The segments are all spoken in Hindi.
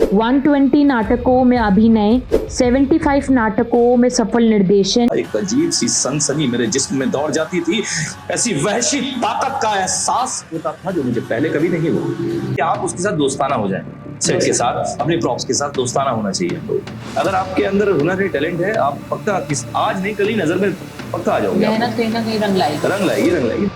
120 नाटकों में अभिनय, 75 नाटकों में सफल निर्देशन। एक अजीब सी सनसनी मेरे जिस्म में दौड़ जाती थी, ऐसी वहशी ताकत का एहसास होता था जो मुझे पहले कभी नहीं हुआ। कि आप उसके साथ दोस्ताना हो जाए, सेट के साथ, अपने प्रॉप्स के साथ दोस्ताना होना चाहिए। अगर आपके अंदर हुनर है, टैलेंट है, आप पक्का आज नहीं कल ही नजर में पक्का आ जाओगे। मेहनत कहीं ना कहीं रंग लाएगी।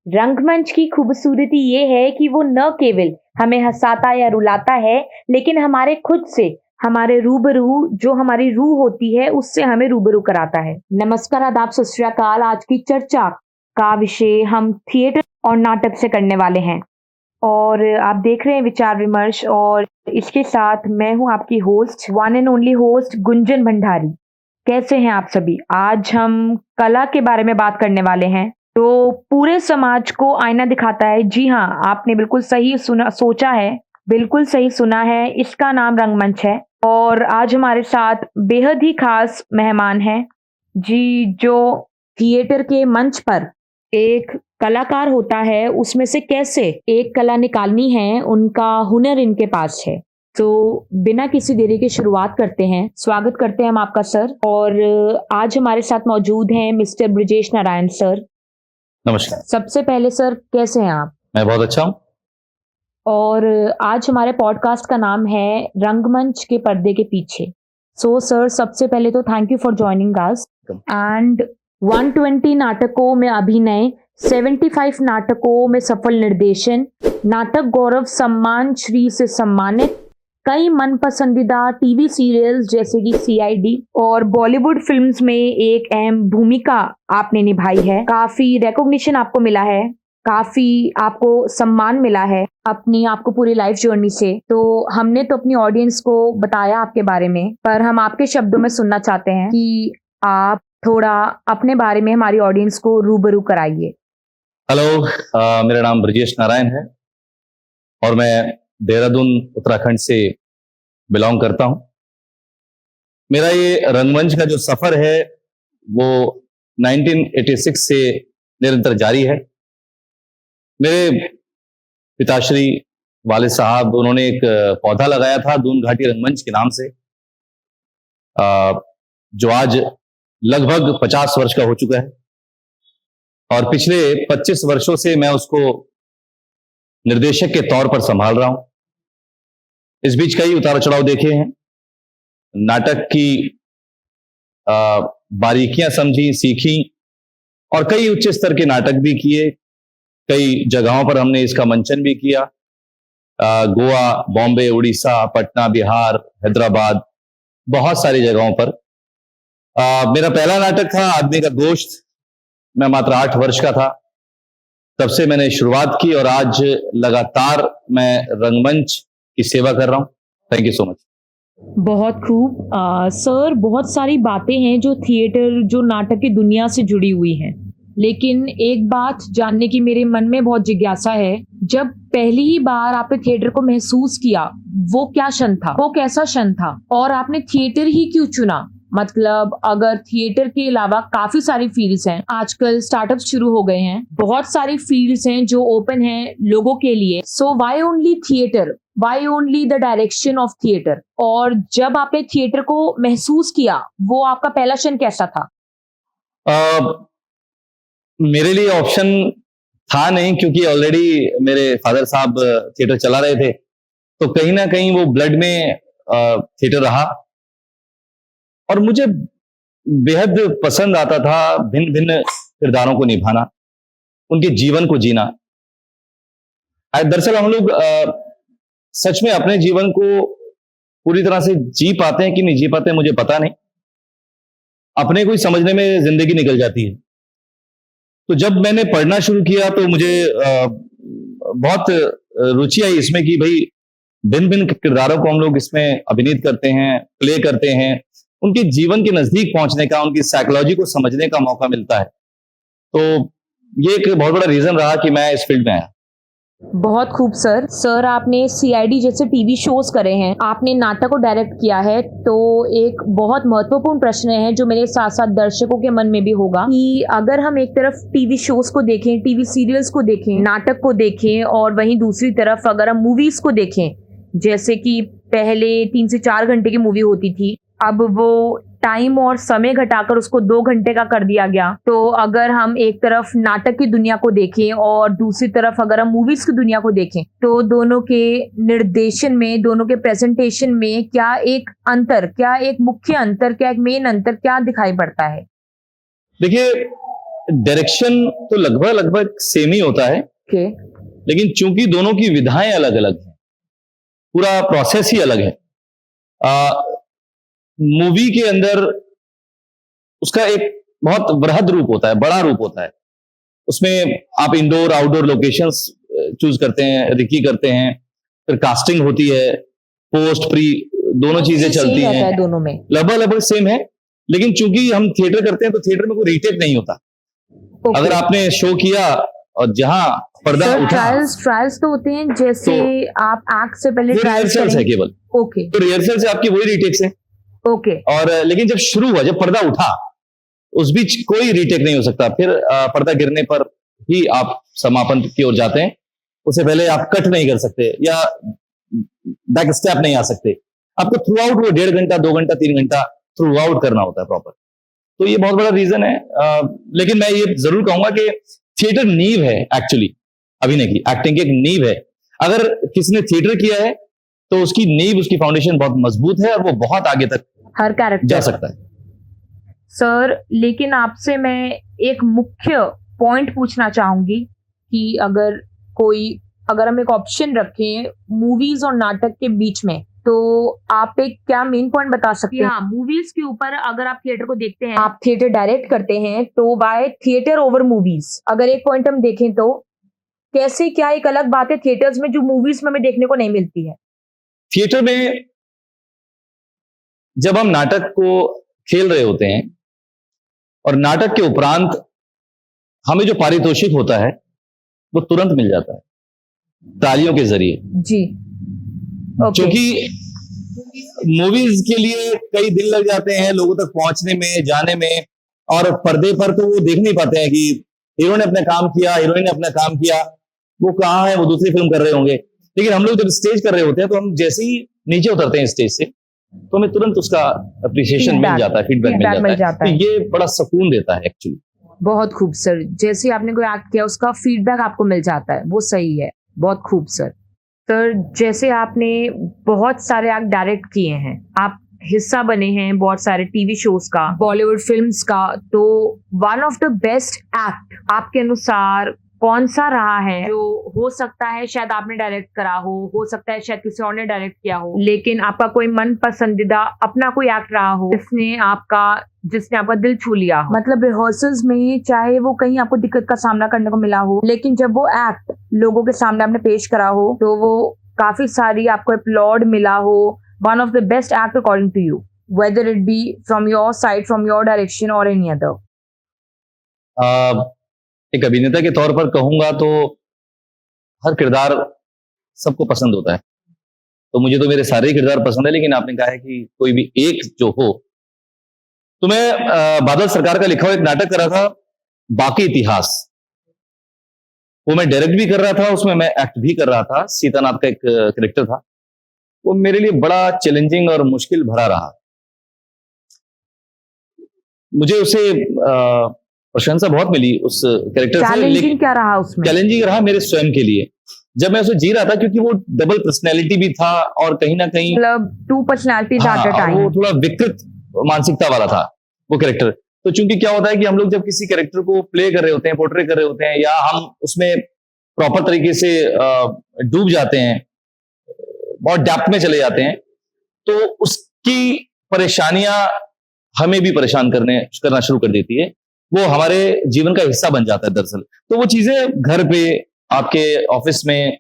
रंगमंच की खूबसूरती ये है कि वो न केवल हमें हंसाता या रुलाता है, लेकिन हमारे खुद से, हमारे रूबरू, जो हमारी रूह होती है, उससे हमें रूबरू कराता है। नमस्कार, आदाब, सत श्री अकाल। आज की चर्चा का विषय हम थिएटर और नाटक से करने वाले हैं और आप देख रहे हैं विचार विमर्श, और इसके साथ मैं हूं आपकी host, one and only host Gunjan Bhandari. कैसे हैं आप सभी? आज हम कला के बारे में बात करने वाले हैं। तो पूरे समाज को आईना दिखाता है। जी हाँ, आपने बिल्कुल सही सोचा है, बिल्कुल सही सुना है। इसका नाम रंगमंच है और आज हमारे साथ बेहद ही खास मेहमान हैं जी, जो थिएटर के मंच पर एक कलाकार होता है, उसमें से कैसे एक कला निकालनी है, उनका हुनर इनके पास है। तो बिना किसी देरी के शुरुआत करते हैं। स्वागत करते हैं हम आपका सर, और आज हमारे साथ मौजूद हैं मिस्टर ब्रजेश नारायण सर। नमस्कार। सबसे पहले सर, कैसे हैं आप? मैं बहुत अच्छा हूँ। और आज हमारे पॉडकास्ट का नाम है रंगमंच के पर्दे के पीछे। सो सर, सबसे पहले तो thank you for joining us. And 120 नाटकों में अभिनय, 75 नाटकों में सफल निर्देशन, नाटक गौरव सम्मान श्री से सम्मानित, कई मन पसंदीदा टीवी सीरियल्स जैसे कि सीआईडी और बॉलीवुड फिल्म्स में एक अहम भूमिका आपने निभाई है। काफी रिकॉग्निशन आपको मिला है, काफी आपको सम्मान मिला है अपनी आपको पूरी लाइफ जर्नी से। तो हमने तो अपनी ऑडियंस को बताया आपके बारे में, पर हम आपके शब्दों में सुनना चाहते हैं कि आप थोड़ा अपने बारे में हमारी ऑडियंस को रूबरू कराइए। हेलो, मेरा नाम ब्रजेश नारायण है और मैं देहरादून उत्तराखंड से बिलोंग करता हूं। मेरा ये रंगमंच का जो सफर है वो 1986 से निरंतर जारी है। मेरे पिताश्री वालिद साहब, उन्होंने एक पौधा लगाया था दून घाटी रंगमंच के नाम से, जो आज लगभग 50 वर्ष का हो चुका है और पिछले 25 वर्षों से मैं उसको निर्देशक के तौर पर संभाल रहा हूं। इस बीच कई उतार चढ़ाव देखे हैं, नाटक की बारीकियां समझी, सीखी और कई उच्च स्तर के नाटक भी किए। कई जगहों पर हमने इसका मंचन भी किया, गोवा, बॉम्बे, उड़ीसा, पटना, बिहार, हैदराबाद, बहुत सारी जगहों पर। मेरा पहला नाटक था आदमी का गोश्त। मैं मात्र 8 वर्ष का था, तब से मैंने शुरुआत की और आज लगातार मैं रंगमंच की सेवा कर रहा हूं। Thank you so much. बहुत खूब। सर, बहुत सारी बातें हैं जो थिएटर, जो नाटक की दुनिया से जुड़ी हुई हैं, लेकिन एक बात जानने की मेरे मन में बहुत जिज्ञासा है। जब पहली ही बार आपने थिएटर को महसूस किया, वो क्या क्षण था, वो कैसा क्षण था, और आपने थिएटर ही क्यों चुना? मतलब अगर थिएटर के अलावा काफी सारी फील्ड्स हैं, आजकल स्टार्टअप शुरू हो गए हैं, बहुत सारी फील्ड्स हैं जो ओपन हैं लोगों के लिए। So why only theatre, why only the direction of theatre? और जब आपने थिएटर को महसूस किया, वो आपका पहला क्षण कैसा था? मेरे लिए ऑप्शन था नहीं, क्योंकि ऑलरेडी मेरे फादर साहब थिएटर चला रहे थे, तो कहीं ना कहीं वो ब्लड में थिएटर रहा और मुझे बेहद पसंद आता था भिन्न भिन्न किरदारों को निभाना, उनके जीवन को जीना। दरअसल हम लोग सच में अपने जीवन को पूरी तरह से जी पाते हैं कि नहीं जी पाते हैं मुझे पता नहीं, अपने को ही समझने में जिंदगी निकल जाती है। तो जब मैंने पढ़ना शुरू किया तो मुझे बहुत रुचि आई इसमें कि भाई भिन्न भिन्न किरदारों को हम लोग इसमें अभिनीत करते हैं, प्ले करते हैं, उनके जीवन के नजदीक पहुंचने का, उनकी साइकोलॉजी को समझने का मौका मिलता है। तो ये एक बहुत बड़ा रीजन रहा कि मैं इस फील्ड में आया। बहुत खूब सर। सर आपने सीआईडी जैसे टीवी शोज करे हैं, आपने नाटक को डायरेक्ट किया है, तो एक बहुत महत्वपूर्ण प्रश्न है जो मेरे साथ साथ दर्शकों के मन में भी होगा कि अगर हम एक तरफ टीवी शोज को देखें, टीवी सीरियल्स को देखें, नाटक को देखें, और वहीं दूसरी तरफ अगर हम मूवीज को देखें, जैसे कि पहले 3 से 4 घंटे की मूवी होती थी, अब वो टाइम और समय घटाकर उसको 2 घंटे का कर दिया गया। तो अगर हम एक तरफ नाटक की दुनिया को देखें और दूसरी तरफ अगर हम मूवीज की दुनिया को देखें, तो दोनों के निर्देशन में, दोनों के प्रेजेंटेशन में क्या एक अंतर, क्या एक मुख्य अंतर, क्या एक मेन अंतर क्या दिखाई पड़ता है? देखिए, डायरेक्शन तो लगभग सेम ही होता है, ओके, लेकिन चूंकि दोनों की विधाएं अलग अलग हैं, पूरा प्रोसेस ही अलग है। मूवी के अंदर उसका एक बहुत वृहद रूप होता है, बड़ा रूप होता है। उसमें आप इंडोर आउटडोर लोकेशंस चूज करते हैं, रिकी करते हैं, फिर कास्टिंग होती है, पोस्ट प्री दोनों चीजें चलती रहता है हैं, दोनों में। लगभग सेम है। लेकिन चूंकि हम थिएटर करते हैं तो थिएटर में कोई रीटेक नहीं होता। ओके। अगर आपने शो किया और जहां पर्दा सर उठा, ट्रायल्स तो होते हैं, जैसे आप एक्ट से पहले वो ट्रायल्स रिहर्सल्स है करेंगे। केवल। ओके तो रिहर्सल से आपकी वही रीटेक्स है। ओके और लेकिन जब शुरू हुआ, जब पर्दा उठा, उस बीच कोई रीटेक नहीं हो सकता। फिर पर्दा गिरने पर ही आप समापन की ओर जाते हैं। उससे पहले आप कट नहीं कर सकते या बैक स्टेप नहीं आ सकते। आपको थ्रू आउट वो 1.5 घंटा 2 घंटा 3 घंटा थ्रू आउट करना होता है प्रॉपर। तो ये बहुत बड़ा रीजन है। लेकिन मैं ये जरूर कहूंगा कि थिएटर नींव है एक्चुअली, अभिनय की, एक्टिंग की एक नींव है। अगर किसी ने थिएटर किया है तो उसकी नींव, उसकी फाउंडेशन बहुत मजबूत है और वो बहुत आगे तक हर जा कैरेक्टर। सकता है। सर लेकिन आपसे मैं एक मुख्य पॉइंट पूछना चाहूंगी कि अगर हम एक ऑप्शन रखें मूवीज और नाटक के बीच में, तो आप एक क्या मेन पॉइंट बता सकते हैं? हाँ, मूवीज के ऊपर अगर आप थिएटर को देखते हैं, आप थिएटर डायरेक्ट करते हैं, तो बाय थिएटर ओवर मूवीज अगर एक पॉइंट हम देखें तो कैसे, क्या एक अलग बात है थिएटर्स में जो मूवीज में हमें देखने को नहीं मिलती है? थिएटर में जब हम नाटक को खेल रहे होते हैं और नाटक के उपरांत हमें जो पारितोषिक होता है वो तुरंत मिल जाता है, तालियों के जरिए। जी ओके। क्योंकि मूवीज के लिए कई दिन लग जाते हैं लोगों तक पहुंचने में, जाने में, और पर्दे पर तो वो देख नहीं पाते हैं कि हीरो ने अपना काम किया, हीरोइन ने अपना काम किया, वो कहाँ है, वो दूसरी फिल्म कर रहे होंगे। लेकिन हम लोग जब स्टेज कर रहे होते हैं तो हम जैसे ही नीचे उतरते हैं स्टेज से, तो हमें तुरंत उसका अप्रिसिएशन मिल जाता है, फीडबैक मिल जाता है। तो ये बड़ा सुकून देता है एक्चुअली। बहुत खूब सर, जैसे आपने कोई एक्ट किया उसका फीडबैक आपको मिल जाता है, वो सही है। बहुत खूब सर। सर जैसे आपने बहुत सारे एक्ट डायरेक्ट किए हैं, आप हिस्सा बने हैं बहुत सारे टीवी शोज का, बॉलीवुड फिल्म्स का, तो one of the best act आपके अनुसार कौन सा रहा है? जो हो सकता है शायद आपने डायरेक्ट करा हो सकता है शायद किसी और ने डायरेक्ट किया हो, लेकिन आपका कोई मन पसंदीदा अपना कोई एक्ट रहा हो जिसने आपका दिल छू लिया हो। मतलब रिहर्सल्स में चाहे वो कहीं आपको दिक्कत का सामना करने को मिला हो, लेकिन जब वो एक्ट लोगों के सामने आपने पेश करा हो तो वो काफी सारी आपको अपलॉड मिला हो, one of the best act according to you, whether it be from your side, from your direction और एनी अदर। एक अभिनेता के तौर पर कहूंगा तो हर किरदार सबको पसंद होता है, तो मुझे तो मेरे सारे किरदार पसंद है। लेकिन आपने कहा है कि कोई भी एक जो हो, तो मैं बादल सरकार का लिखा हुआ एक नाटक कर रहा था, बाकी इतिहास। वो मैं डायरेक्ट भी कर रहा था, उसमें मैं एक्ट भी कर रहा था। सीतानाथ का एक कैरेक्टर था, वो मेरे लिए बड़ा चैलेंजिंग और मुश्किल भरा रहा। मुझे उसे प्रशंसा बहुत मिली उस कैरेक्टर से। चैलेंजिंग क्या रहा उसमें? चैलेंजिंग रहा मेरे स्वयं के लिए, जब मैं उसे जी रहा था, क्योंकि वो डबल पर्सनैलिटी भी था और कहीं ना कहीं मतलब 2 पर्सनैलिटीज एट अ टाइम। वो थोड़ा विकृत मानसिकता वाला था वो कैरेक्टर। तो चूंकि क्या होता है कि हम लोग जब किसी कैरेक्टर को प्ले कर रहे होते हैं, पोर्ट्रे कर रहे होते हैं, या हम उसमें प्रॉपर तरीके से डूब जाते हैं, बहुत डेप्थ में चले जाते हैं, तो उसकी परेशानियां हमें भी परेशान करना शुरू कर देती है। वो हमारे जीवन का हिस्सा बन जाता है दरअसल। तो वो चीजें घर पे, आपके ऑफिस में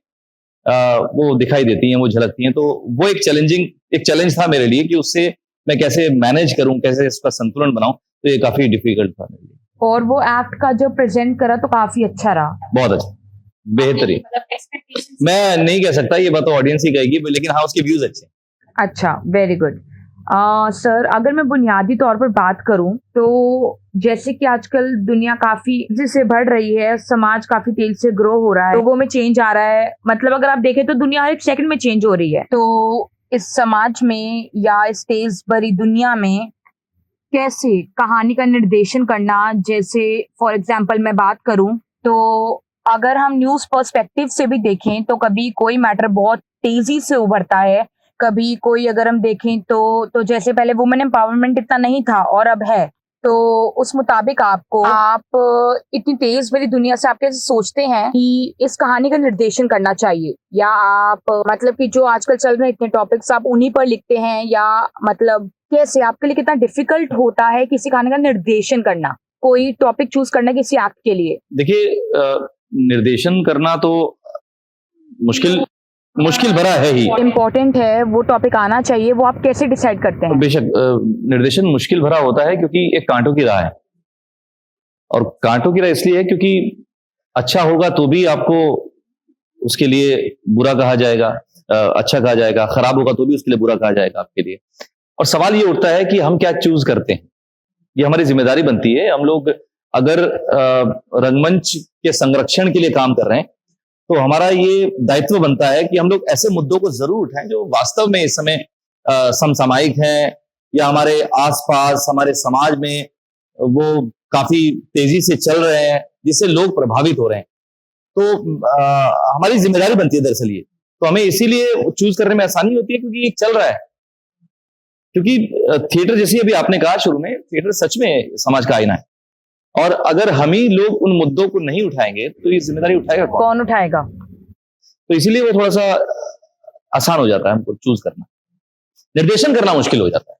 वो दिखाई देती हैं, वो झलकती हैं। तो वो एक चैलेंज था मेरे लिए कि उससे मैं कैसे मैनेज करूं, कैसे इसका संतुलन बनाऊं। तो ये काफी डिफिकल्ट था मेरे लिए। और वो एक्ट का जो प्रेजेंट करा तो काफी अच्छा रहा। बहुत अच्छा, बेहतरीन। मैं नहीं कह सकता, ये बात तो ऑडियंस ही कहेगी, लेकिन हाँ उसके व्यूज अच्छे हैं। अच्छा, वेरी गुड। सर, अगर मैं बुनियादी तौर पर बात करूं तो जैसे कि आजकल दुनिया काफी तेजी से बढ़ रही है, समाज काफी तेजी से ग्रो हो रहा है, लोगों में चेंज आ रहा है। मतलब अगर आप देखें तो दुनिया हर एक सेकंड में चेंज हो रही है। तो इस समाज में या इस तेज भरी दुनिया में कैसे कहानी का निर्देशन करना, जैसे फॉर एग्जाम्पल मैं बात करूं तो अगर हम न्यूज पर्सपेक्टिव से भी देखें तो कभी कोई मैटर बहुत तेजी से उभरता है, कभी कोई अगर हम देखें तो जैसे पहले वुमेन एम्पावरमेंट इतना नहीं था और अब है, तो उस मुताबिक आप इतनी तेज भरी दुनिया से आप कैसे सोचते हैं कि इस कहानी का निर्देशन करना चाहिए, या आप मतलब कि जो आजकल चल रहे इतने टॉपिक्स आप उन्हीं पर लिखते हैं, या मतलब कैसे आपके लिए कितना डिफिकल्ट होता है किसी कहानी का निर्देशन करना, कोई टॉपिक चूज करना किसी एक्ट के लिए? देखिए, निर्देशन करना तो मुश्किल भरा है ही। इम्पोर्टेंट है, वो टॉपिक आना चाहिए, वो आप कैसे डिसाइड करते हैं? बेशक निर्देशन मुश्किल भरा होता है क्योंकि एक कांटों की राह है, और कांटों की राह इसलिए है क्योंकि अच्छा होगा तो भी आपको उसके लिए बुरा कहा जाएगा, अच्छा कहा जाएगा, खराब होगा तो भी उसके लिए बुरा कहा जाएगा आपके लिए। और सवाल ये उठता है कि हम क्या चूज करते हैं, ये हमारी जिम्मेदारी बनती है। हम लोग अगर रंगमंच के संरक्षण के लिए काम कर रहे हैं तो हमारा ये दायित्व बनता है कि हम लोग ऐसे मुद्दों को जरूर उठाएं जो वास्तव में इस समय समसामयिक हैं, या हमारे आसपास हमारे समाज में वो काफी तेजी से चल रहे हैं, जिससे लोग प्रभावित हो रहे हैं। तो हमारी जिम्मेदारी बनती है दरअसल ये, तो हमें इसीलिए चूज करने में आसानी होती है क्योंकि ये चल रहा है। क्योंकि थिएटर, जैसे अभी आपने कहा शुरू में, थिएटर सच में समाज का आईना है, और अगर हम ही लोग उन मुद्दों को नहीं उठाएंगे तो ये जिम्मेदारी उठाएगा कौन उठाएगा? तो इसीलिए वो थोड़ा सा आसान हो जाता है हमको चूज करना, निर्देशन करना मुश्किल हो जाता है,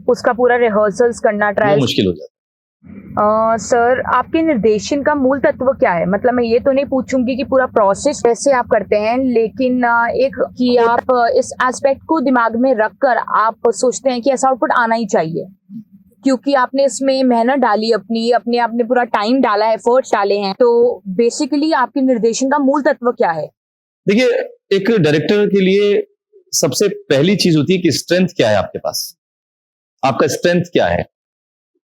उसका पूरा रिहर्सल्स करना, ट्रायल मुश्किल हो जाता है। सर, आपके निर्देशन का मूल तत्व क्या है? मतलब मैं ये तो नहीं पूछूंगी कि पूरा प्रोसेस कैसे आप करते हैं, लेकिन एक कि आप इस एस्पेक्ट को दिमाग में रखकर आप सोचते हैं कि ऐसा आउटपुट आना ही चाहिए, क्योंकि आपने इसमें मेहनत डाली, अपने आपने पूरा टाइम डाला है, एफर्ट्स डाले हैं। तो बेसिकली आपके निर्देशन का मूल तत्व क्या है? देखिए, एक डायरेक्टर के लिए सबसे पहली चीज होती है कि स्ट्रेंथ क्या है आपके पास, आपका स्ट्रेंथ क्या है।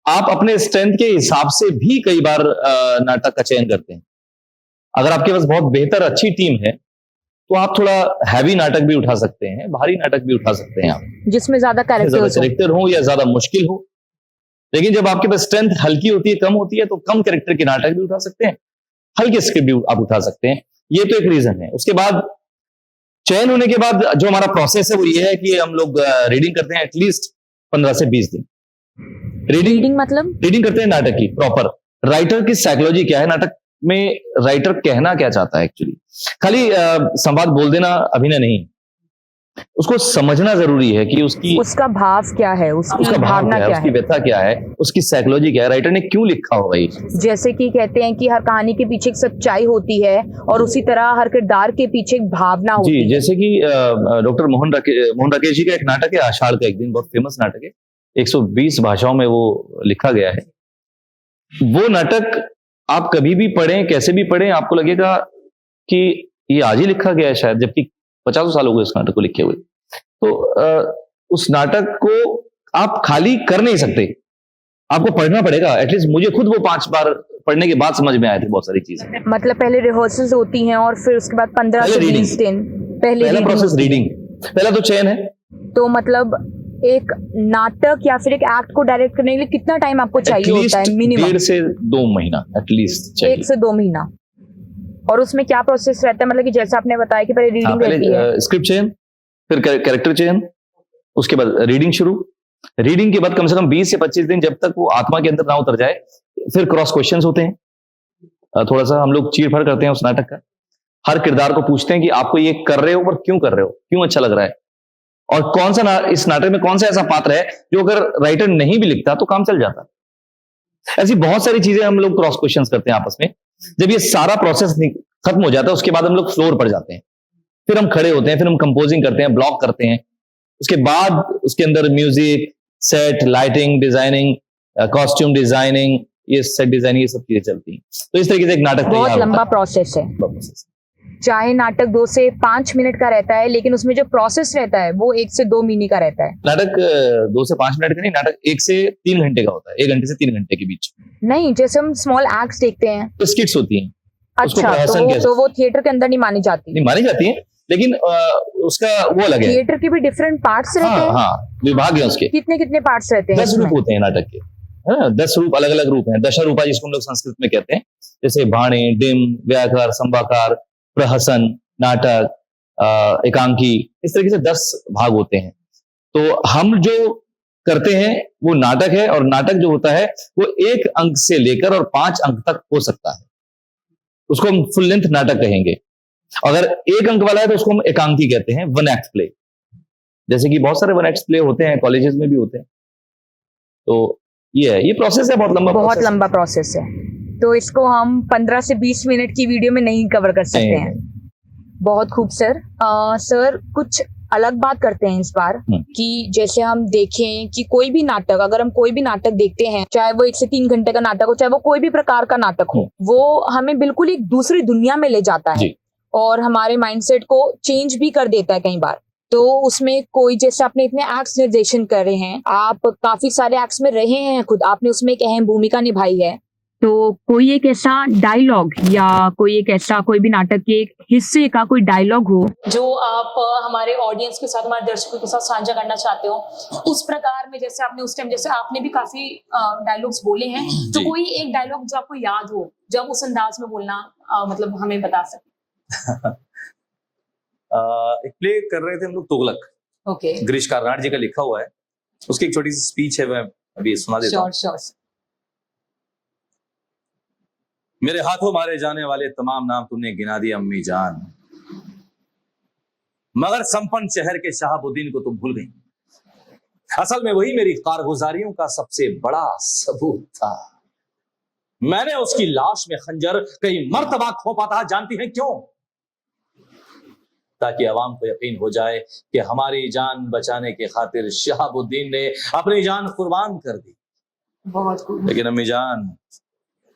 आप अपने स्ट्रेंथ के हिसाब से भी कई बार नाटक का चयन करते हैं। अगर आपके पास बहुत बेहतर अच्छी टीम है तो आप थोड़ा हैवी नाटक भी उठा सकते हैं, भारी नाटक भी उठा सकते हैं आप, जिसमें ज्यादा कैरेक्टर हो या ज्यादा मुश्किल हो। लेकिन जब आपके पास स्ट्रेंथ हल्की होती है, कम होती है, तो कम कैरेक्टर के नाटक भी उठा सकते हैं, हल्के स्क्रिप्ट भी आप उठा सकते हैं। ये तो एक रीजन है। उसके बाद चयन होने के बाद जो हमारा प्रोसेस है वो ये है कि हम लोग रीडिंग करते हैं एटलीस्ट 15 से 20 दिन। रीडिंग मतलब रीडिंग करते हैं नाटक की प्रॉपर, राइटर की साइकोलॉजी क्या है, नाटक में राइटर कहना क्या चाहता है। एक्चुअली खाली संवाद बोल देना अभिनय नहीं, उसको समझना जरूरी है कि उसका भाव क्या है, उसकी भावना क्या है, उसकी व्यथा क्या है, उसकी साइकोलॉजी क्या है, राइटर ने क्यों लिखा होगा ये। जैसे कि कहते हैं कि हर कहानी के पीछे एक सच्चाई होती है, और उसी तरह हर किरदार के पीछे एक भावना होती है। जैसे कि डॉक्टर मोहन राकेश जी का एक नाटक है आषाढ़ का एक दिन, बहुत फेमस नाटक है, 120 भाषाओं में वो लिखा गया है। वो नाटक आप कभी भी पढ़ें, कैसे भी पढ़ें, आपको लगेगा कि ये आज ही लिखा गया है शायद, जबकि 50 साल हो गए इस नाटक को लिखे हुए। तो उस नाटक को आप खाली कर नहीं सकते, आपको पढ़ना पड़ेगा। एटलीस्ट मुझे खुद वो 5 बार पढ़ने के बाद समझ में आए थे बहुत सारी चीजें। मतलब पहले रिहर्सल्स होती हैं और फिर उसके बाद 15 से 20 दिन पहला प्रोसेस रीडिंग, पहला तो चयन है। तो मतलब एक नाटक या फिर एक एक्ट को डायरेक्ट करने के लिए कितना टाइम आपको चाहिए होता है? मिनिमम 1.5 से 2 महीना एटलीस्ट चाहिए। 1 से 2 महीना। और उसमें क्या प्रोसेस रहता है? मतलब कि जैसा आपने बताया कि पहले रीडिंग रहती है, स्क्रिप्ट चयन, फिर कैरेक्टर चयन, उसके बाद रीडिंग शुरू। रीडिंग के बाद कम से कम 20 से 25 दिन, जब तक वो आत्मा के अंदर ना उतर जाए। फिर क्रॉस क्वेश्चंस होते हैं, थोड़ा सा हम लोग चीर-फाड़ करते हैं उस नाटक का। हर किरदार को पूछते हैं कि आपको ये कर रहे हो पर क्यों कर रहे हो, क्यों अच्छा लग रहा है, और कौन सा इस नाटक में कौन सा ऐसा पात्र है जो अगर राइटर नहीं भी लिखता तो काम चल जाता। ऐसी बहुत सारी चीजें हम लोग क्रॉस क्वेश्चंस करते हैं आपस में। जब ये सारा प्रोसेस खत्म हो जाता है उसके बाद हम लोग फ्लोर पर जाते हैं, फिर हम खड़े होते हैं, फिर हम कंपोजिंग करते हैं, ब्लॉक करते हैं। उसके बाद उसके अंदर music, set, lighting, designing, costume designing, ये सेट डिजाइन, ये सब चीजें चलती हैं। तो इस तरीके से एक नाटक बहुत तैयार लंबा होता प्रोसेस है। है। चाहे नाटक 2 से 5 मिनट का रहता है, लेकिन उसमें जो प्रोसेस रहता है वो 1 से 2 मिनट का रहता है। नाटक 2 से 5 मिनट का नहीं, नाटक 1 से 3 घंटे का होता है, 1 घंटे से 3 घंटे के बीच। नहीं, जैसे हम स्मॉल एक्ट्स देखते हैं। तो स्किट्स होती हैं। उसको अच्छा, प्रहसन कहते तो वो थिएटर के अंदर नहीं मानी जाती। नहीं मानी जाती है, लेकिन उसका वो अलग है। थिएटर के भी डिफरेंट पार्ट्स रहते हैं। हाँ, विभाग है उसके। कितने कितने पार्ट्स रहते हैं? 10 रूप होते हैं नाटक के, है ना। 10 रूप, अलग अलग रूप हैं। दशरूपा जिसको हम लोग संस्कृत में कहते हैं, जैसे भाणे, डिम, व्याकार, संवाकार, प्रहसन, नाटक, एकांकी, इस तरीके से 10 भाग होते हैं। तो हम जो करते हैं वो नाटक है, और नाटक जो होता है वो 1 अंक से लेकर और 5 अंक तक हो सकता है। उसको हम फुल लेंथ नाटक कहेंगे। अगर 1 अंक वाला है तो उसको हम एकांकी कहते हैं, 1 एक्ट प्ले। जैसे कि बहुत सारे 1 एक्ट प्ले होते हैं, कॉलेजेस में भी होते हैं। तो ये है, ये प्रोसेस है, बहुत लंबा प्रोसेस है। तो इसको हम 15 से 20 मिनट की वीडियो में नहीं कवर कर सकते हैं। बहुत खूब सर। सर, कुछ अलग बात करते हैं इस बार कि जैसे हम देखें कि कोई भी नाटक, अगर हम कोई भी नाटक देखते हैं, चाहे वो 1 से 3 घंटे का नाटक हो, चाहे वो कोई भी प्रकार का नाटक हो, वो हमें बिल्कुल एक दूसरी दुनिया में ले जाता है और हमारे माइंडसेट को चेंज भी कर देता है कई बार। तो उसमें कोई, जैसे आपने इतने एक्ट्स निर्देशन कर रहे हैं, आप काफी सारे एक्ट्स में रहे हैं खुद, आपने उसमें एक अहम भूमिका निभाई है। तो कोई एक ऐसा डायलॉग या कोई एक ऐसा कोई भी नाटक के एक हिस्से का कोई डायलॉग हो जो आप हमारे ऑडियंस के साथ, हमारे दर्शकों के साथ साझा करना चाहते हो, उस प्रकार में, जैसे आपने उस टाइम, जैसे आपने भी काफी डायलॉग्स बोले हैं, तो कोई एक डायलॉग जो आपको याद हो, जब उस अंदाज में बोलना मतलब हमें बता सके। एक प्ले कर रहे थे हम लोग, तुगलक। ओके। गिरीश कार्नाड जी का लिखा हुआ है, उसकी एक छोटी सी स्पीच है, मैं अभी सुना देता हूँ। श्योर। मेरे हाथों मारे जाने वाले तमाम नाम तुमने गिना दिए अम्मी जान, मगर संपन्न शहर के शहाबुद्दीन को तुम भूल गई। असल में वही मेरी कारगुजारियों का सबसे बड़ा सबूत था। मैंने उसकी लाश में खंजर कई मर्तबा खोपा था। जानती हैं क्यों? ताकि अवाम को यकीन हो जाए कि हमारी जान बचाने के खातिर शहाबुद्दीन ने अपनी जान कुर्बान कर दी। बहुत खूब। लेकिन अम्मी जान,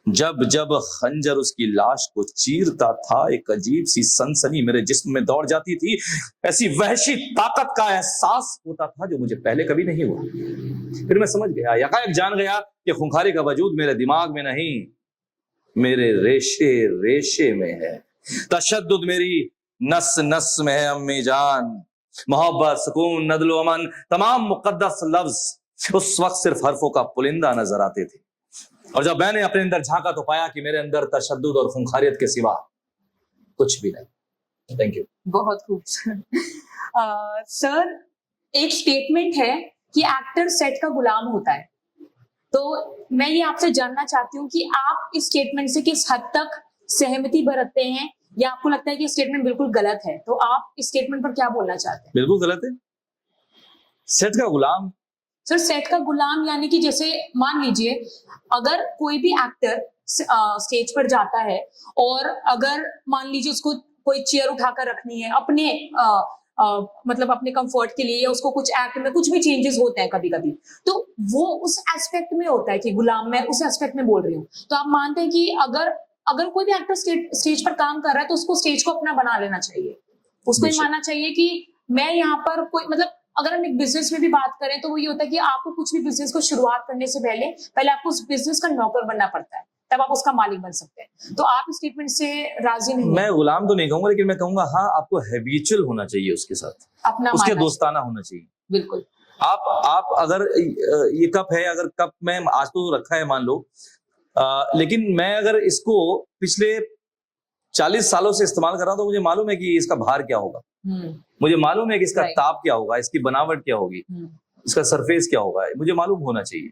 जब जब खंजर उसकी लाश को चीरता था, एक अजीब सी सनसनी मेरे जिस्म में दौड़ जाती थी। ऐसी वहशी ताकत का एहसास होता था जो मुझे पहले कभी नहीं हुआ। फिर मैं समझ गया, यकायक जान गया कि खूंखारी का वजूद मेरे दिमाग में नहीं, मेरे रेशे रेशे में है। तशद्दुद मेरी नस नस में है अम्मी जान। मोहब्बत, सुकून, नदलो अमन, तमाम मुकद्दस लफ्ज उस वक्त सिर्फ हरफों का पुलिंदा नजर आते थे। और जब मैंने अपने अंदर झांका तो पाया कि मेरे अंदर तशद्दुद और खूंखारियत के सिवा कुछ भी नहीं। Thank you. बहुत खूब सर। एक स्टेटमेंट है कि एक्टर सेट का गुलाम होता है, तो मैं ये आपसे जानना चाहती हूँ कि आप इस स्टेटमेंट से किस हद तक सहमति बरतते हैं, या आपको लगता है कि स्टेटमेंट बिल्कुल गलत है? तो आप इस स्टेटमेंट पर क्या बोलना चाहते हैं? बिल्कुल गलत है। सेट का गुलाम? सर, सेट का गुलाम यानी कि जैसे मान लीजिए, अगर कोई भी एक्टर स्टेज पर जाता है और अगर मान लीजिए उसको कोई चेयर उठाकर रखनी है अपने मतलब अपने कंफर्ट के लिए, या उसको कुछ एक्ट में कुछ भी चेंजेस होते हैं कभी कभी, तो वो उस एस्पेक्ट में होता है कि गुलाम, मैं उस एस्पेक्ट में बोल रही हूँ। तो आप मानते हैं कि अगर कोई भी एक्टर स्टेज पर काम कर रहा है तो उसको स्टेज को अपना बना लेना चाहिए, उसको ये मानना चाहिए कि मैं यहाँ पर कोई, मतलब अगर हम एक बिजनेस में भी बात करें तो वो ये होता है कि आपको कुछ भी बिजनेस को शुरुआत करने से पहले आपको उस बिजनेस का नौकर बनना पड़ता है, तब आप उसका मालिक बन सकते हैं। तो आप इस स्टेटमेंट से राजी नहीं? मैं गुलाम तो नहीं कहूंगा, लेकिन मैं कहूंगा हाँ, आपको हैबिचुअल होना चाहिए उसके साथ, अपना उसके दोस्ताना होना चाहिए। बिल्कुल। आप अगर ये कप है, अगर कप में आज तो रखा है मान लो, लेकिन मैं अगर इसको पिछले 40 सालों से इस्तेमाल कर रहा हूं तो मुझे मालूम है कि इसका भार क्या होगा, मुझे मालूम है कि इसका ताप क्या होगा, इसकी बनावट क्या होगी, इसका सरफेस क्या होगा, मुझे मालूम होना चाहिए।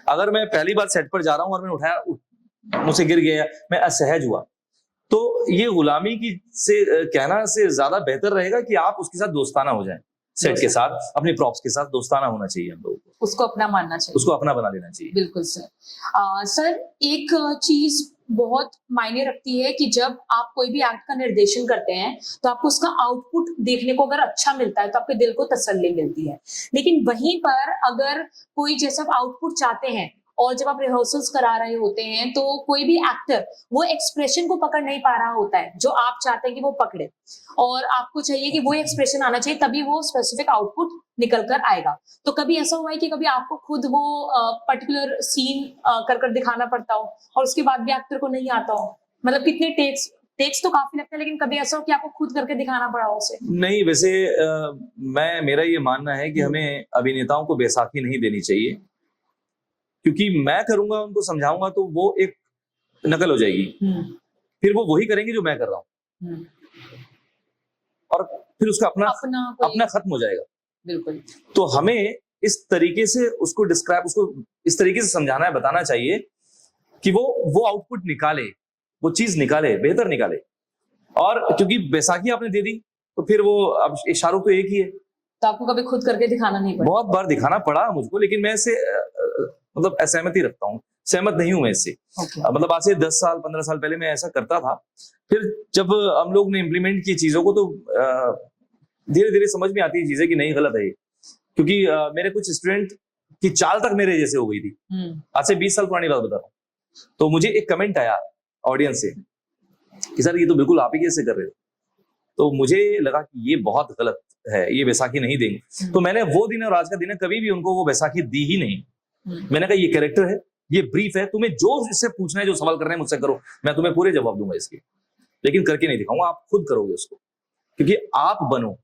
अगर मैं पहली बार सेट पर जा रहा हूं और मैंने उठाया, मुझसे गिर गया, मैं असहज हुआ, तो ये गुलामी की से कहना से ज्यादा बेहतर रहेगा कि आप उसके साथ दोस्ताना हो जाएं। सेट के साथ, अपनी प्रॉप्स के साथ दोस्ताना होना चाहिए हम लोगों को, उसको अपना मानना चाहिए, उसको अपना बना लेना चाहिए। बिल्कुल सर। सर, एक चीज बहुत मायने रखती है कि जब आप कोई भी एक्ट का निर्देशन करते हैं तो आपको उसका आउटपुट देखने को अगर अच्छा मिलता है तो आपके दिल को तसल्ली मिलती है, लेकिन वहीं पर अगर कोई जैसा आप आउटपुट चाहते हैं और जब आप रिहर्सल्स करा रहे होते हैं तो कोई भी एक्टर वो एक्सप्रेशन को पकड़ नहीं पा रहा होता है जो आप चाहते हैं कि वो पकड़े, और आपको चाहिए कि वो एक्सप्रेशन आना चाहिए, तभी वो स्पेसिफिक आउटपुट निकल कर आएगा। तो कभी ऐसा हुआ है कि कभी आपको खुद वो पर्टिकुलर सीन कर दिखाना पड़ता हो और उसके बाद भी एक्टर को नहीं आता हो? मतलब कितने टेक्स तो काफी लगता है, लेकिन कभी ऐसा हो कि आपको खुद करके दिखाना पड़ा हो उसे? नहीं, वैसे मेरा ये मानना है कि हमें अभिनेताओं को बैसाखी नहीं देनी चाहिए, क्योंकि मैं करूंगा, उनको समझाऊंगा तो वो एक नकल हो जाएगी, फिर वो वही करेंगे जो मैं कर रहा हूँ, और फिर उसका अपना खत्म हो जाएगा। बिल्कुल। तो हमें इस तरीके से उसको इस तरीके से समझाना है, बताना चाहिए कि वो आउटपुट निकाले, वो चीज निकाले, बेहतर निकाले। और क्योंकि बैसाखी आपने दे दी तो फिर वो अब शाहरुख तो एक ही है, तो आपको कभी खुद करके दिखाना नहीं पड़ा? बहुत बार दिखाना पड़ा मुझको, लेकिन मैं इससे मतलब असहमति रखता हूँ, सहमत नहीं हूं मैं इससे। मतलब आज से 10 साल 15 साल पहले मैं ऐसा करता था, फिर जब हम लोग ने इम्प्लीमेंट की चीजों को तो धीरे धीरे समझ में आती है चीजें कि नहीं, गलत है ये। क्योंकि मेरे कुछ स्टूडेंट की चाल तक मेरे जैसे हो गई थी, आज से 20 साल पुरानी बात बता रहा हूँ। तो मुझे एक कमेंट आया ऑडियंस से कि सर ये तो बिल्कुल आप ही कैसे कर रहे हो, तो मुझे लगा कि ये बहुत गलत है, ये बैसाखी नहीं देंगे। तो मैंने वो दिन और आज का दिन कभी भी उनको वो बैसाखी दी ही नहीं। मैंने कहा ये कैरेक्टर है, ये ब्रीफ है, तुम्हें जो इससे पूछना है, जो सवाल करना है मुझसे करो, मैं तुम्हें पूरे जवाब दूंगा इसके, लेकिन करके नहीं दिखाऊंगा, आप खुद करोगे उसको, क्योंकि आप बनो,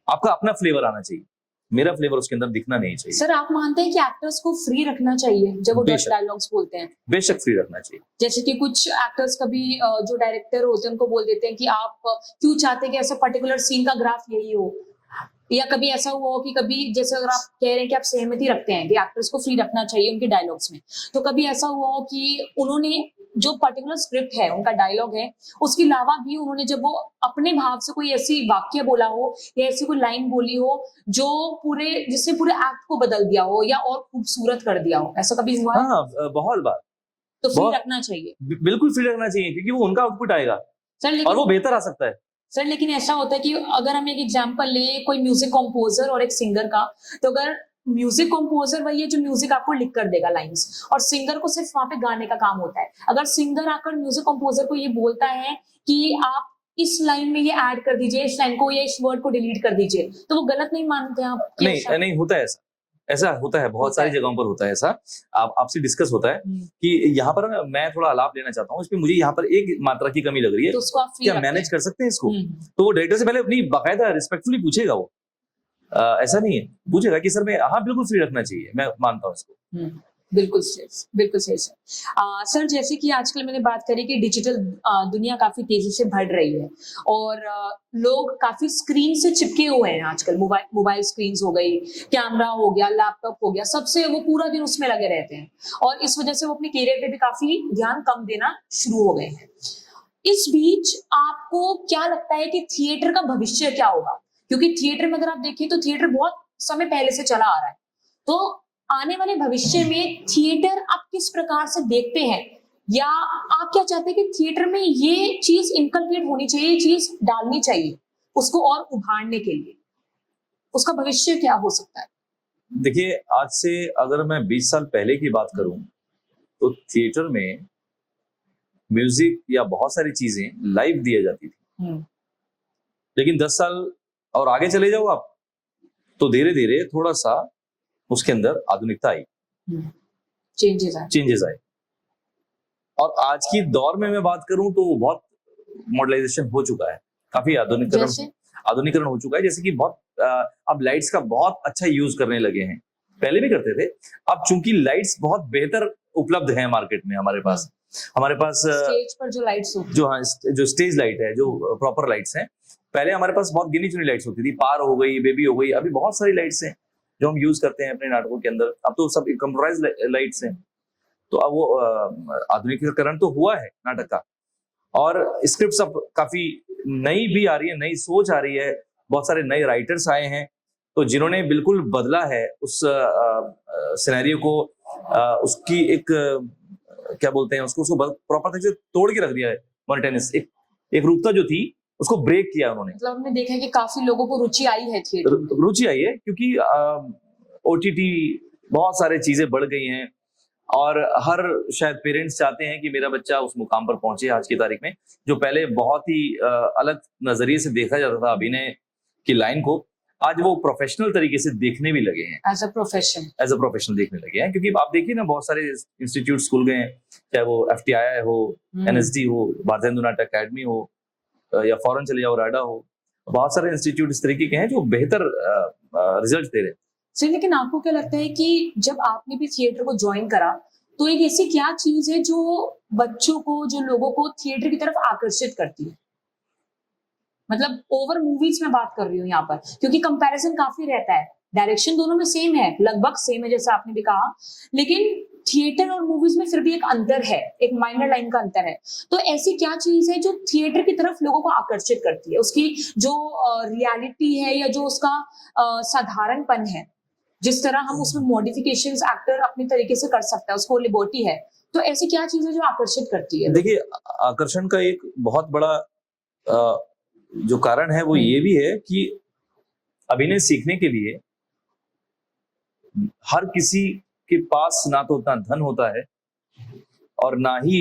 आपका अपना फ्लेवर आना चाहिए, मेरा फ्लेवर उसके अंदर दिखना नहीं चाहिए। सर आप मानते हैं कि एक्टर्स को फ्री रखना चाहिए जब वो डायलॉग्स बोलते हैं? बेशक फ्री रखना चाहिए। जैसे कि कुछ एक्टर्स कभी जो डायरेक्टर होते हैं उनको बोल देते हैं कि आप क्यों चाहते हैं कि ऐसा पर्टिकुलर सीन का ग्राफ यही हो, या कभी ऐसा हुआ हो कि कभी जैसे अगर आप कह रहे हैं कि आप सहमति रखते हैं कि एक्टर्स को फ्री रखना चाहिए उनके डायलॉग्स में, तो कभी ऐसा हुआ हो कि उन्होंने जो पर्टिकुलर स्क्रिप्ट है, उनका डायलॉग है, उसके अलावा भी उन्होंने जब वो अपने भाव से कोई ऐसी वाक्य बोला हो या ऐसी कोई लाइन बोली हो जो जिससे पूरे एक्ट को बदल दिया हो या और खूबसूरत कर दिया हो, ऐसा कभी हुआ है? हाँ, बहुत बार। तो फ्री रखना चाहिए, बिल्कुल फ्री रखना चाहिए, क्योंकि वो उनका आउटपुट आएगा सर, और वो बेहतर आ सकता है। सर लेकिन ऐसा होता है कि अगर हम एक एग्जांपल ले कोई म्यूजिक कंपोजर और एक सिंगर का, तो अगर म्यूजिक कंपोजर वही है जो म्यूजिक आपको लिख कर देगा लाइंस, और सिंगर को सिर्फ वहां पे गाने का काम होता है। अगर सिंगर आकर म्यूजिक कंपोजर को ये बोलता है कि आप इस लाइन में ये ऐड कर दीजिए, इस लाइन को या इस वर्ड को डिलीट कर दीजिए, तो वो गलत नहीं मानते आप? नहीं होता है ऐसा होता है, बहुत सारी जगहों पर होता है ऐसा। आपसे डिस्कस होता है कि यहाँ पर मैं थोड़ा आलाप लेना चाहता हूँ, इसमें मुझे यहाँ पर एक मात्रा की कमी लग रही है, तो उसको आप क्या मैनेज कर सकते हैं इसको? तो वो डायरेक्टर से पहले अपनी बाकायदा रिस्पेक्टफुली पूछेगा, वो ऐसा नहीं है, पूछेगा कि सर मैं, हाँ बिल्कुल फ्री रखना चाहिए, मैं मानता हूँ इसको। बिल्कुल सही सर। जैसे कि आजकल मैंने बात करी कि डिजिटल दुनिया काफी तेजी से बढ़ रही है और लोग काफी स्क्रीन से चिपके हुए हैं आजकल। मोबाइल स्क्रीन हो गई, कैमरा हो गया, लैपटॉप हो गया, सबसे वो पूरा दिन उसमें लगे रहते हैं और इस वजह से वो अपने करियर पे भी काफी ध्यान कम देना शुरू हो गए हैं। इस बीच आपको क्या लगता है कि थिएटर का भविष्य क्या होगा? क्योंकि थिएटर में अगर आप देखें तो थिएटर बहुत समय पहले से चला आ रहा है, तो आने वाले भविष्य में थिएटर आप किस प्रकार से देखते हैं, या आप क्या चाहते हैं कि थिएटर में ये चीज इनकलकेट होनी चाहिए, ये चीज डालनी चाहिए उसको और उभारने के लिए? उसका भविष्य क्या हो सकता है? देखिए, आज से अगर मैं 20 साल पहले की बात करूं तो थिएटर में म्यूजिक या बहुत सारी चीजें लाइव दी जाती थी, लेकिन 10 साल और आगे चले जाओ आप तो धीरे धीरे थोड़ा सा उसके अंदर आधुनिकता आई, चेंजेस आए। और आज की दौर में मैं बात करूं तो बहुत मॉडर्नाइजेशन हो चुका है, काफी आधुनिकरण हो चुका है। जैसे कि बहुत अब लाइट्स का बहुत अच्छा यूज करने लगे हैं, पहले भी करते थे, अब चूंकि लाइट्स बहुत बेहतर उपलब्ध हैं मार्केट में, हमारे पास स्टेज पर जो लाइट्स जो स्टेज लाइट है, जो प्रॉपर लाइट्स हैं, पहले हमारे पास बहुत गिनी चुनी लाइट्स होती थी, पार हो गई, बेबी हो गई, अभी बहुत सारी लाइट्स हैं जो हम यूज करते हैं अपने नाटकों के अंदर। अब तो सब कंप्यूटराइज्ड लाइट्स हैं, तो अब वो आधुनिकीकरण तो हुआ है नाटक का, और स्क्रिप्ट्स अब काफी नई भी आ रही है, नई सोच आ रही है, बहुत सारे नए राइटर्स आए हैं तो जिन्होंने बिल्कुल बदला है उस सिनेरियो को, उसकी एक क्या बोलते हैं उसको प्रॉपर तरीके से तोड़ के रख दिया है। मॉनिटेनिस एक रूपता जो थी उसको ब्रेक किया उन्होंने। मतलब हमने देखा है कि काफी लोगों को रुचि आई है थिएटर, रुचि आई है, क्योंकि OTT बहुत सारी चीजें बढ़ गई हैं और हर शायद पेरेंट्स चाहते हैं कि मेरा बच्चा उस मुकाम पर पहुंचे आज की तारीख में, जो पहले बहुत ही अलग नजरिए से देखा जाता था अभिनय की लाइन को, आज वो प्रोफेशनल तरीके से देखने भी लगे हैं, एज अ प्रोफेशन देखने लगे हैं। क्योंकि आप देखिए ना, बहुत सारे इंस्टीट्यूट खुल गए हैं, चाहे वो FTII हो, NSD हो, भारतीय हिंदू नाट्य अकेडमी हो, या फॉरेन चले जाओ, राडा हो, बहुत सारे इंस्टीट्यूट इस तरीके के हैं जो बेहतर रिजल्ट दे रहे हैं। सर लेकिन आपको क्या लगता है कि जब आपने भी थिएटर को ज्वाइन करा तो एक ऐसी क्या चीज है जो बच्चों को, जो लोगों को थिएटर की तरफ आकर्षित करती है? मतलब ओवर मूवीज में बात कर रही हूँ यहाँ पर, क्योंकि कंपैरिजन काफी रहता है, डायरेक्शन दोनों में सेम है, लगभग सेम है जैसा आपने भी कहा, लेकिन थिएटर और मूवीज में फिर भी एक अंतर है, एक माइनर लाइन का अंतर है। तो ऐसी क्या चीज है जो थिएटर की तरफ लोगों को आकर्षित करती है? उसकी जो रियलिटी है या जो उसका साधारणपन है, जिस तरह हम उसमें मॉडिफिकेशंस एक्टर अपने तरीके से कर सकता है, उसको लिबर्टी है, तो ऐसी क्या चीज है जो आकर्षित करती है? देखिए, आकर्षण का एक बहुत बड़ा जो कारण है वो ये भी है कि अभिनय सीखने के लिए हर किसी के पास ना तो उतना धन होता है और ना ही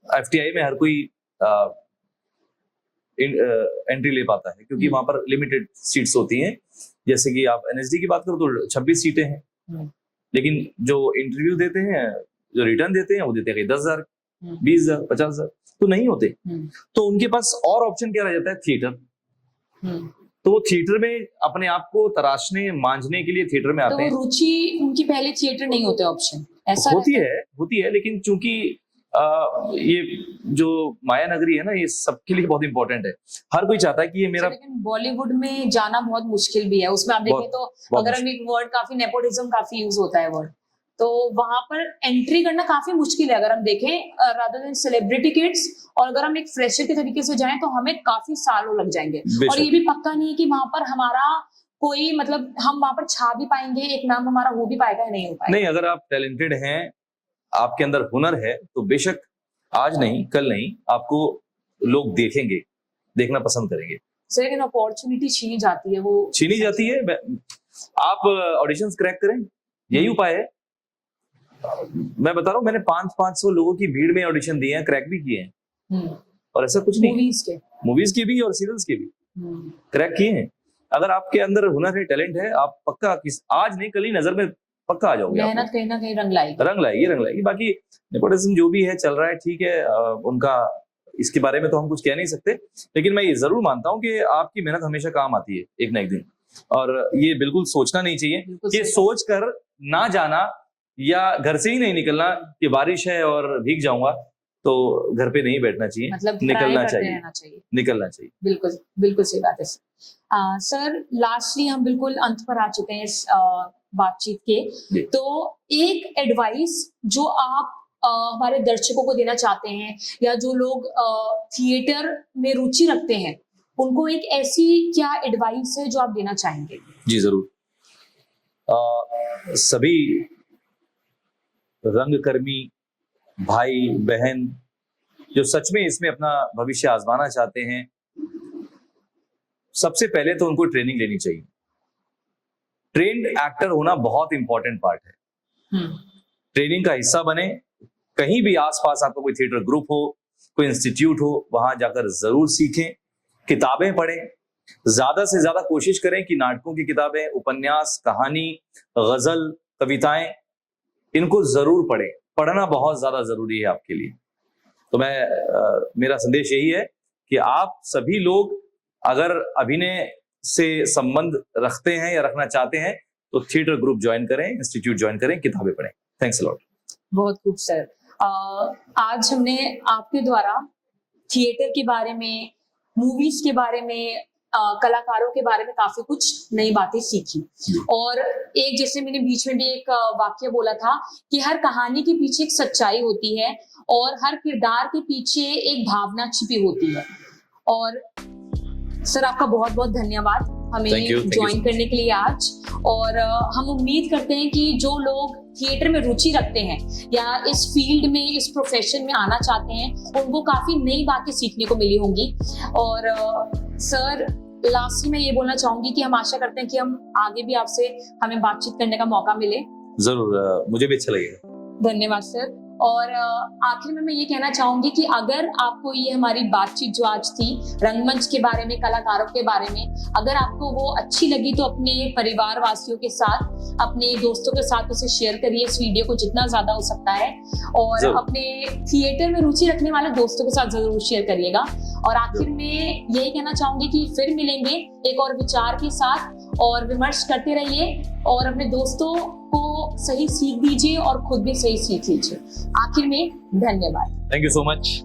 FTI में हर कोई एंट्री ले पाता है, क्योंकि वहां पर लिमिटेड सीट्स होती हैं। जैसे कि आप NSD की बात करो तो 26 सीटें हैं, लेकिन जो इंटरव्यू देते हैं, जो रिटर्न देते हैं, वो देते हैं 10,000, 20,000, 50,000, तो नहीं होते। तो उनके पास और ऑप्शन क्या रह जाता है? थिएटर। तो वो थिएटर में अपने आप को तराशने, मांझने के लिए थिएटर में आते हैं। तो रुचि उनकी पहले थिएटर नहीं होते ऑप्शन, ऐसा होती है, लेकिन चूंकि ये जो माया नगरी है ना, ये सबके लिए बहुत इंपॉर्टेंट है। हर कोई चाहता है कि ये मेरा, लेकिन बॉलीवुड में जाना बहुत मुश्किल भी है। उसमें आप देखें तो अगर हम एक वर्ड, काफी नेपोटिज्म काफी यूज होता है वर्ड, तो वहां पर एंट्री करना काफी मुश्किल है। अगर हम देखें रादर देन सेलिब्रिटी किड्स, और अगर हम एक फ्रेशर के तरीके से जाएं तो हमें काफी सालों लग जाएंगे। और ये भी पक्का नहीं है कि वहां पर हमारा कोई, मतलब हम वहां पर छा भी पाएंगे, एक नाम हमारा हो भी पाएगा या नहीं हो पाएगा। नहीं, अगर आप टैलेंटेड हैं, आपके अंदर हुनर है, तो बेशक आज नहीं कल नहीं आपको लोग देखेंगे, देखना पसंद करेंगे। सर लेकिन अपॉर्चुनिटी छीनी जाती है, वो छीनी जाती है। आप ऑडिशंस क्रैक करें, यही उपाय है। मैं बता रहा हूँ, मैंने 500 लोगों की भीड़ में ऑडिशन दिए हैं, क्रैक भी किए हैं, और ऐसा कुछ नहीं, मूवीज के भी और सीरियल्स के भी क्रैक किए हैं। अगर आपके अंदर हुनर है, टैलेंट है, आप पक्का आज नहीं कल ही नजर में पक्का आ जाओगे। मेहनत कहीं ना कहीं रंग लाएगी। बाकी नेपोटिज्म जो भी है चल रहा है, ठीक है, उनका, इसके बारे में तो हम कुछ कह नहीं सकते, लेकिन मैं ये जरूर मानता हूँ कि आपकी मेहनत हमेशा काम आती है एक ना एक दिन, और ये बिल्कुल सोचना नहीं चाहिए। ये सोच कर ना जाना या घर से ही नहीं निकलना कि बारिश है और भीग जाऊंगा, तो घर पे नहीं बैठना चाहिए, मतलब निकलना चाहिए। बिल्कुल सही बात है। सर लास्टली हम बिल्कुल अंत पर आ चुके हैं इस बातचीत के, तो एक एडवाइस जो आप हमारे दर्शकों को देना चाहते हैं, या जो लोग थिएटर में रुचि रखते हैं, उनको एक ऐसी क्या एडवाइस है जो आप देना चाहेंगे? जी जरूर। सभी रंगकर्मी भाई बहन जो सच में इसमें अपना भविष्य आजमाना चाहते हैं, सबसे पहले तो उनको ट्रेनिंग लेनी चाहिए। ट्रेन्ड एक्टर होना बहुत इंपॉर्टेंट पार्ट है। ट्रेनिंग का हिस्सा बने। कहीं भी आसपास आपका कोई थिएटर ग्रुप हो, कोई इंस्टीट्यूट हो, वहां जाकर जरूर सीखें, किताबें पढ़ें, ज्यादा से ज्यादा कोशिश करें कि नाटकों की किताबें, उपन्यास, कहानी, गजल, कविताएं, इनको जरूर पढ़ें। पढ़ना बहुत ज्यादा जरूरी है आपके लिए। तो मेरा संदेश यही है कि आप सभी लोग अगर अभिनय से संबंध रखते हैं या रखना चाहते हैं, तो थिएटर ग्रुप ज्वाइन करें, इंस्टीट्यूट ज्वाइन करें, किताबें पढ़ें। Thanks a lot. बहुत खूब सर। आज हमने आपके द्वारा थिएटर के बारे में, मूवीज के बारे में, कलाकारों के बारे में काफी कुछ नई बातें सीखी। और एक, जैसे मैंने बीच में भी एक वाक्य बोला था कि हर कहानी के पीछे एक सच्चाई होती है और हर किरदार के पीछे एक भावना छिपी होती है। और सर आपका बहुत बहुत धन्यवाद हमें ज्वाइन करने के लिए आज। और हम उम्मीद करते हैं कि जो लोग थिएटर में रुचि रखते हैं या इस फील्ड में, इस प्रोफेशन में आना चाहते हैं, उनको काफी नई बातें सीखने को मिली होंगी। और सर लास्ट में ये बोलना चाहूंगी कि हम आशा करते हैं कि हम आगे भी आपसे हमें बातचीत करने का मौका मिले। जरूर, मुझे भी अच्छा लगेगा। धन्यवाद सर। और आखिर में मैं ये कहना चाहूंगी कि अगर आपको ये हमारी बातचीत जो आज थी रंगमंच के बारे में, कलाकारों के बारे में, अगर आपको वो अच्छी लगी तो अपने परिवार वासियों के साथ, अपने दोस्तों के साथ उसे शेयर करिए इस वीडियो को जितना ज्यादा हो सकता है, और अपने थिएटर में रुचि रखने वाले दोस्तों के साथ जरूर शेयर करिएगा। और आखिर में यही कहना चाहूंगी कि फिर मिलेंगे एक और विचार के साथ, और विमर्श करते रहिए और अपने दोस्तों को सही सीख दीजिए और खुद भी सही सीख लीजिए। आखिर में धन्यवाद। Thank you so much.